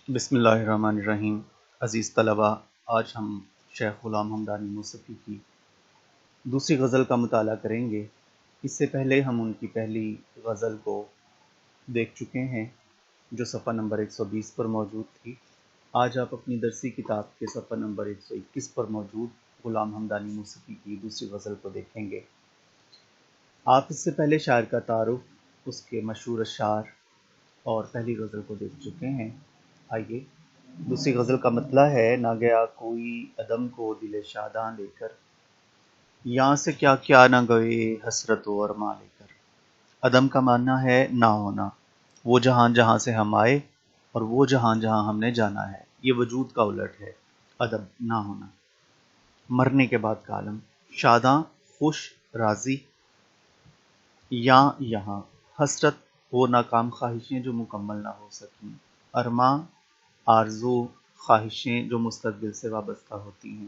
بسم اللہ الرحمن الرحیم۔ عزیز طلبہ، آج ہم شیخ غلام حمدانی موسفی کی دوسری غزل کا مطالعہ کریں گے۔ اس سے پہلے ہم ان کی پہلی غزل کو دیکھ چکے ہیں جو صفحہ نمبر 120 پر موجود تھی۔ آج آپ اپنی درسی کتاب کے صفحہ نمبر 121 پر موجود غلام حمدانی موسفی کی دوسری غزل کو دیکھیں گے۔ آپ اس سے پہلے شاعر کا تعارف، اس کے مشہور اشعار اور پہلی غزل کو دیکھ چکے ہیں۔ آئیے دوسری غزل کا مطلع ہے: نہ گیا کوئی عدم کو دل شاداں لے کر، یہاں سے کیا کیا نہ گئے حسرت و ارماں لے کر۔ عدم کا معنی ہے نہ ہونا، وہ جہاں جہاں سے ہم آئے اور وہ جہاں جہاں ہم نے جانا ہے، یہ وجود کا الٹ ہے۔ عدم نہ ہونا، مرنے کے بعد کا عالم، شاداں خوش راضی، یہاں حسرت وہ ناکام خواہشیں جو مکمل نہ ہو سکیں، ارماں آرزو خواہشیں جو مستقبل سے وابستہ ہوتی ہیں۔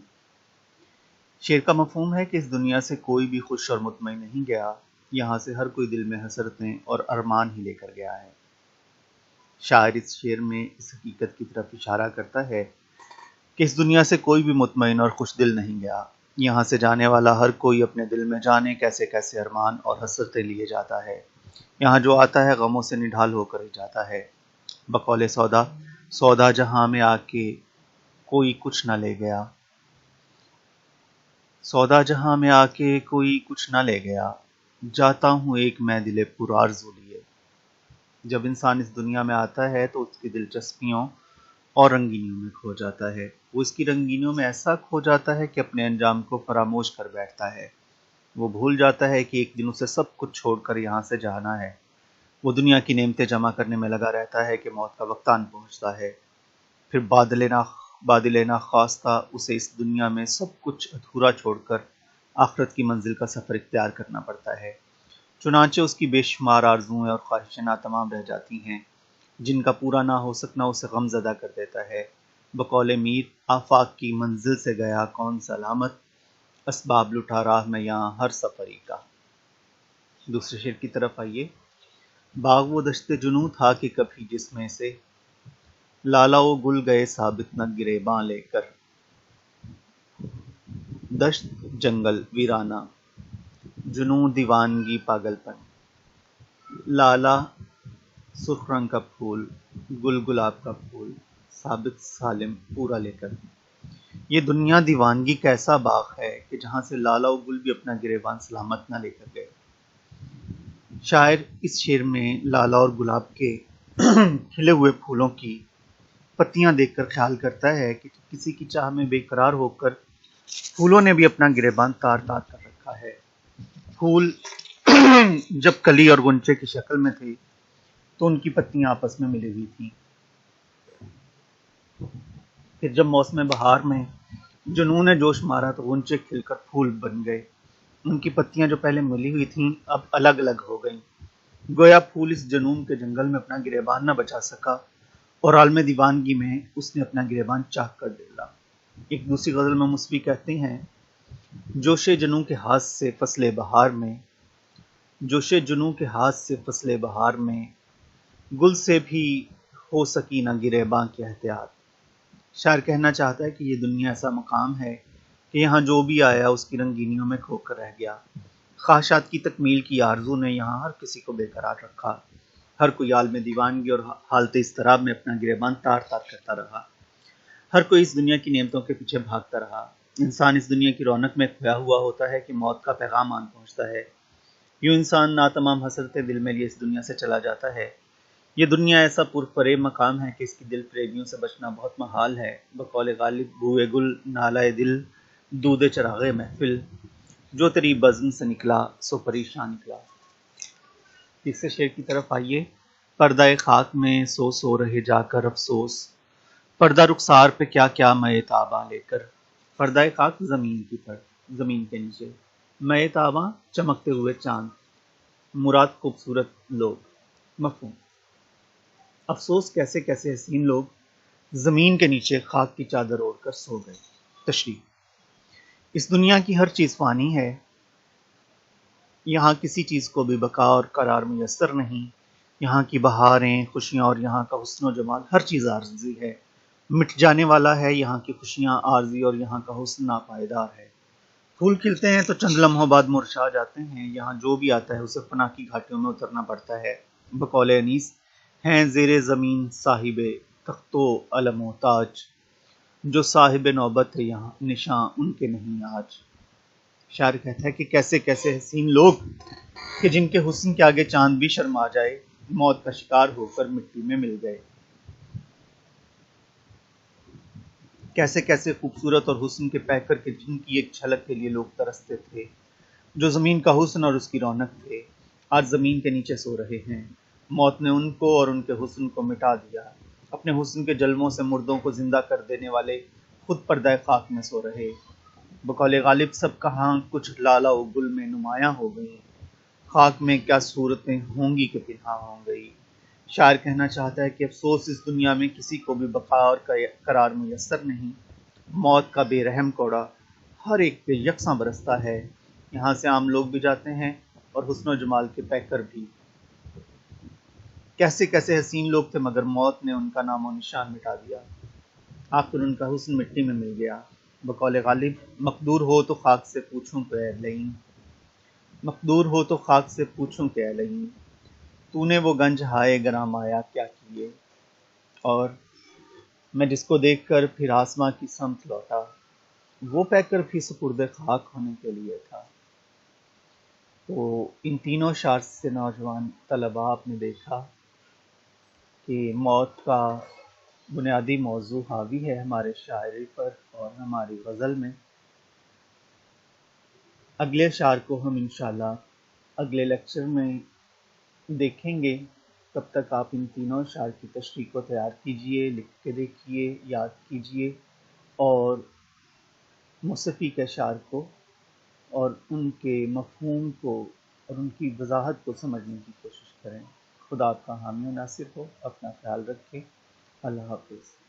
شعر کا مفہوم ہے کہ اس دنیا سے کوئی بھی خوش اور مطمئن نہیں گیا، یہاں سے ہر کوئی دل میں حسرتیں اور ارمان ہی لے کر گیا ہے۔ شاعر اس شعر میں اس حقیقت کی طرف اشارہ کرتا ہے کہ اس دنیا سے کوئی بھی مطمئن اور خوش دل نہیں گیا، یہاں سے جانے والا ہر کوئی اپنے دل میں جانے کیسے کیسے ارمان اور حسرتیں لیے جاتا ہے۔ یہاں جو آتا ہے غموں سے نڈھال ہو کر ہی جاتا ہے۔ بقول سودا جہاں میں آ کے کوئی کچھ نہ لے گیا، سودا جہاں میں آ کے کوئی کچھ نہ لے گیا، جاتا ہوں ایک میں دل پر آرزو لیے۔ جب انسان اس دنیا میں آتا ہے تو اس کی دلچسپیوں اور رنگینیوں میں کھو جاتا ہے۔ وہ اس کی رنگینیوں میں ایسا کھو جاتا ہے کہ اپنے انجام کو فراموش کر بیٹھتا ہے۔ وہ بھول جاتا ہے کہ ایک دن اسے سب کچھ چھوڑ کر یہاں سے جانا ہے۔ وہ دنیا کی نعمتیں جمع کرنے میں لگا رہتا ہے کہ موت کا وقت آن پہنچتا ہے۔ پھر بادل ناخواستہ اسے اس دنیا میں سب کچھ ادھورا چھوڑ کر آخرت کی منزل کا سفر اختیار کرنا پڑتا ہے۔ چنانچہ اس کی بے شمار آرزوئیں اور خواہشیں ناتمام رہ جاتی ہیں، جن کا پورا نہ ہو سکنا اسے غم زدہ کر دیتا ہے۔ بقول میر، آفاق کی منزل سے گیا کون سلامت، اسباب لٹا راہ میں یہاں ہر سفری کا۔ دوسرے شعر کی طرف آئیے۔ باغ و دشت جنوں تھا کہ کبھی جس میں سے، لالا و گل گئے ثابت نہ گریباں لے کر۔ دشت جنگل ویرانہ، جنوں دیوانگی پاگل پن، لالا سرخ رنگ کا پھول، گل گلاب کا پھول، ثابت سالم پورا لے کر۔ یہ دنیا دیوانگی کا ایسا باغ ہے کہ جہاں سے لالا و گل بھی اپنا گریبان سلامت نہ لے کر گئے۔ شاعر اس شعر میں لالا اور گلاب کے کھلے ہوئے پھولوں کی پتیاں دیکھ کر خیال کرتا ہے کہ کسی کی چاہ میں بے قرار ہو کر پھولوں نے بھی اپنا گریبان تار تار کر رکھا ہے۔ پھول جب کلی اور غنچے کی شکل میں تھے تو ان کی پتیاں آپس میں ملی ہوئی تھیں، پھر جب موسم بہار میں جنوں نے جوش مارا تو غنچے کھل کر پھول بن گئے۔ ان کی پتیاں جو پہلے ملی ہوئی تھیں اب الگ الگ ہو گئیں۔ گویا پھول اس جنون کے جنگل میں اپنا گریبان نہ بچا سکا اور عالم دیوانگی میں اس نے اپنا گریبان چاک کر ڈالا۔ ایک دوسری غزل میں موسفی کہتے ہیں: جوش جنوں کے ہاتھ سے فصل بہار میں، جوش جنوں کے ہاتھ سے فصل بہار میں، گل سے بھی ہو سکی نہ گریباں کی احتیاط۔ شاعر کہنا چاہتا ہے کہ یہ دنیا ایسا مقام ہے کہ یہاں جو بھی آیا اس کی رنگینیوں میں کھو کر رہ گیا۔ خواہشات کی تکمیل کی آرزو نے یہاں ہر کسی کو بے قرار رکھا۔ ہر کوئی عالم دیوانگی اور حالت اضطراب میں اپنا گریبان تار تار کرتا رہا۔ ہر کوئی اس دنیا کی نعمتوں کے پیچھے بھاگتا رہا۔ انسان اس دنیا کی رونق میں کھویا ہوا ہوتا ہے کہ موت کا پیغام آن پہنچتا ہے۔ یوں انسان ناتمام حسرتیں دل میں لیے اس دنیا سے چلا جاتا ہے۔ یہ دنیا ایسا پرفریب مقام ہے کہ اس کی دل فریبیوں سے بچنا بہت محال ہے۔ بقول غالب، بوئے گل نالۂ دل، دود چراغ محفل، جو تیری بزم سے نکلا سو پریشان نکلا۔ تیسرے شعر کی طرف آئیے۔ پردہ خاک میں سو سو رہے جا کر افسوس، پردہ رخسار پہ کیا کیا مئے تاباں لے کر۔ پردہ خاک زمین کی زمین کے نیچے، مئے تاباں چمکتے ہوئے چاند، مراد خوبصورت لوگ۔ مفہوم: افسوس کیسے کیسے حسین لوگ زمین کے نیچے خاک کی چادر اوڑھ کر سو گئے۔ تشریح: اس دنیا کی ہر چیز فانی ہے، یہاں کسی چیز کو بھی بقا اور قرار میسر نہیں۔ یہاں کی بہاریں، خوشیاں اور یہاں کا حسن و جمال ہر چیز عارضی ہے، مٹ جانے والا ہے۔ یہاں کی خوشیاں عارضی اور یہاں کا حسن ناپائیدار ہے۔ پھول کھلتے ہیں تو چند لمحوں بعد مرجھا جاتے ہیں، یہاں جو بھی آتا ہے اسے فنا کی گھاٹیوں میں اترنا پڑتا ہے۔ بقول انیس ہیں زیر زمین صاحب تخت و علم و تاج، جو صاحب نوبت ہے یہاں نشاں ان کے نہیں آج۔ شاعر کہتا ہے کہ کیسے کیسے حسین لوگ کہ جن کے حسن کے آگے چاند بھی شرما جائے، موت کا شکار ہو کر مٹی میں مل گئے۔ کیسے کیسے خوبصورت اور حسن کے پیکر کے جن کی ایک جھلک کے لیے لوگ ترستے تھے، جو زمین کا حسن اور اس کی رونق تھے، آج زمین کے نیچے سو رہے ہیں۔ موت نے ان کو اور ان کے حسن کو مٹا دیا۔ اپنے حسن کے جلووں سے مردوں کو زندہ کر دینے والے خود پردہ خاک میں سو رہے۔ بقول غالب سب کہاں کچھ لالہ و گل میں نمایاں ہو گئی، خاک میں کیا صورتیں ہوں گی کہ پنہاں ہو گئی۔ شاعر کہنا چاہتا ہے کہ افسوس اس دنیا میں کسی کو بھی بقا اور قرار میسر نہیں۔ موت کا بے رحم کوڑا ہر ایک پہ یکساں برستا ہے، یہاں سے عام لوگ بھی جاتے ہیں اور حسن و جمال کے پیکر بھی۔ کیسے کیسے حسین لوگ تھے مگر موت نے ان کا نام و نشان مٹا دیا، آخر ان کا حسن مٹی میں مل گیا۔ بقول غالب مقدور ہو تو خاک سے پوچھوں کہ اے لئیم، مقدور ہو تو خاک سے پوچھوں کہ اے لئیم، تو نے وہ گنج ہائے گراں مایا کیا کیے۔ اور میں جس کو دیکھ کر پھر آسماں کی سمت لوٹا، وہ پیکر بھی سپرد خاک ہونے کے لیے تھا۔ تو ان تینوں شعر سے نوجوان طلباء آپ نے دیکھا کہ موت کا بنیادی موضوع حاوی ہے ہمارے شاعری پر اور ہماری غزل میں۔ اگلے شعر کو ہم انشاءاللہ اگلے لیکچر میں دیکھیں گے۔ تب تک آپ ان تینوں شعر کی تشریح کو تیار کیجئے، لکھ کے دیکھیے، یاد کیجئے اور موسیقی کے شعر کو اور ان کے مفہوم کو اور ان کی وضاحت کو سمجھنے کی کوشش کریں۔ خدا آپ کا حامی و ناصر ہو، اپنا خیال رکھیں، اللہ حافظ۔